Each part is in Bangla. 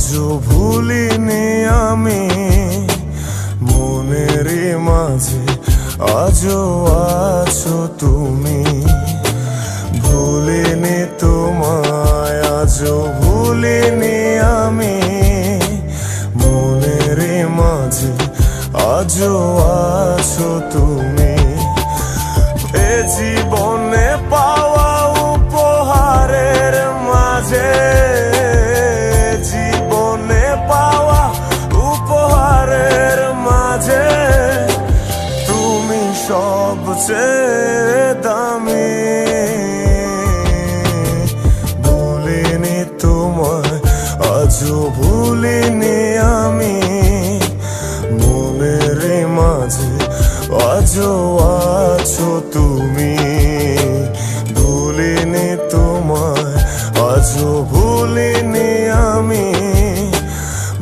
আজও ভুলিনি আমি মনের মাঝে, আজও আছো তুমি। ভুলিনি তোমায়, আজও ভুলিনি আমি মনের মাঝে, আজও আছো তুমি। এ জীবনে পাওয়া উপহারের মাঝে, জীবনে পাওয়া উপহারের মাঝে তুমি সবচেয়ে দামি। ভুলিনি তোমায়, আজও ভুলিনি আমি মনের মাঝে, আজও আছো তুমি। ভুলিনি তোমায়, আজও ভুলিনি আমি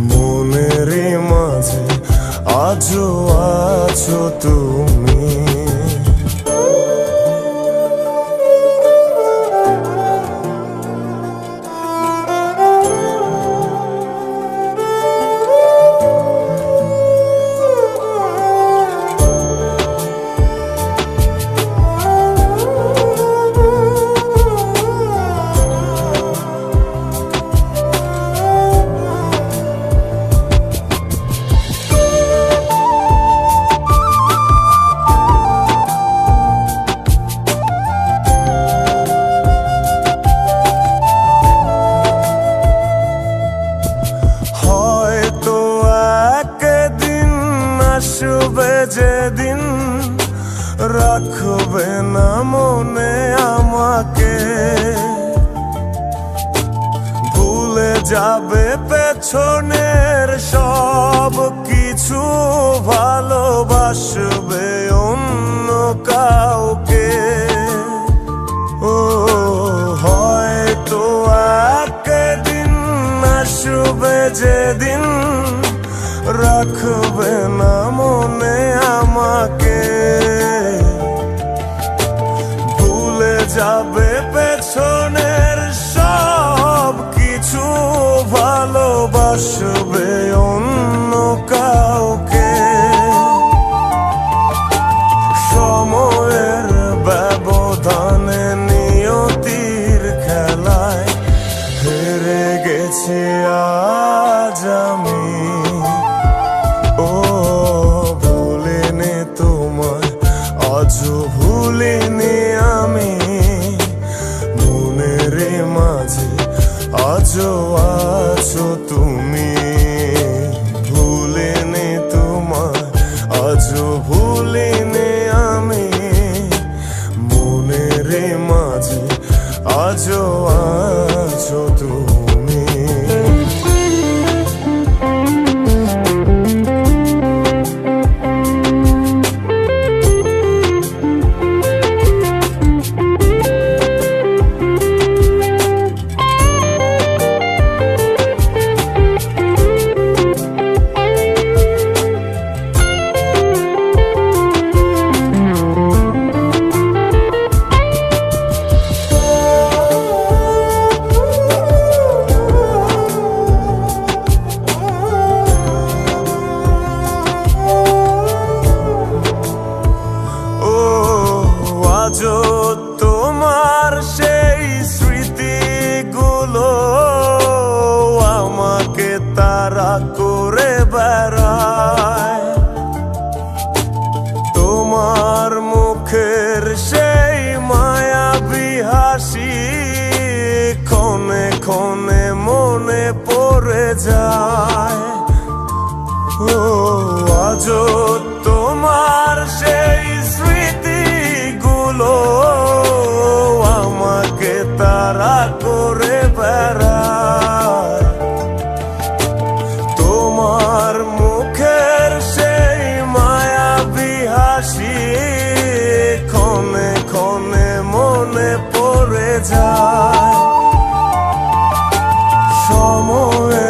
মনের মাঝে, আজও আছো তুমি। আসবে যেদিন রাখবে না মনে আমাকে, ভুলে যাবে পেছনের সব কিছু, ভালোবাসবে অন্য কাউকে। ও হয়তো একদিন আসবে যেদিন রাখবে না মনে আমাকে, ভুলে যাবে পেছনের সব কিছু, ভালোবাসবে অন্য কাউকে। সময়ের ব্যবধানে নিয়তির খেলায় হেরে গেছি আজ আমি। আজও ভুলিনি আমি মনের মাঝে, আজও আছো তুমি। ভুলিনি তোমায়, আজও ভুলিনি আমি মনের মাঝে, আজও আছো তুমি। আজও তোমার সেই স্মৃতিগুলো আমাকে তাড়া করে বেড়ায়। তোমার মুখের সেই মায়াবী হাসি ক্ষণে ক্ষণে মনে পড়ে যায়। ও আজও তোমার সেই স্মৃতিগুলো আমাকে তাড়া করে বেড়ায়। তোমার মুখের সেই মায়াবী হাসি ক্ষণে ক্ষণে মনে পড়ে যায়। সময়ে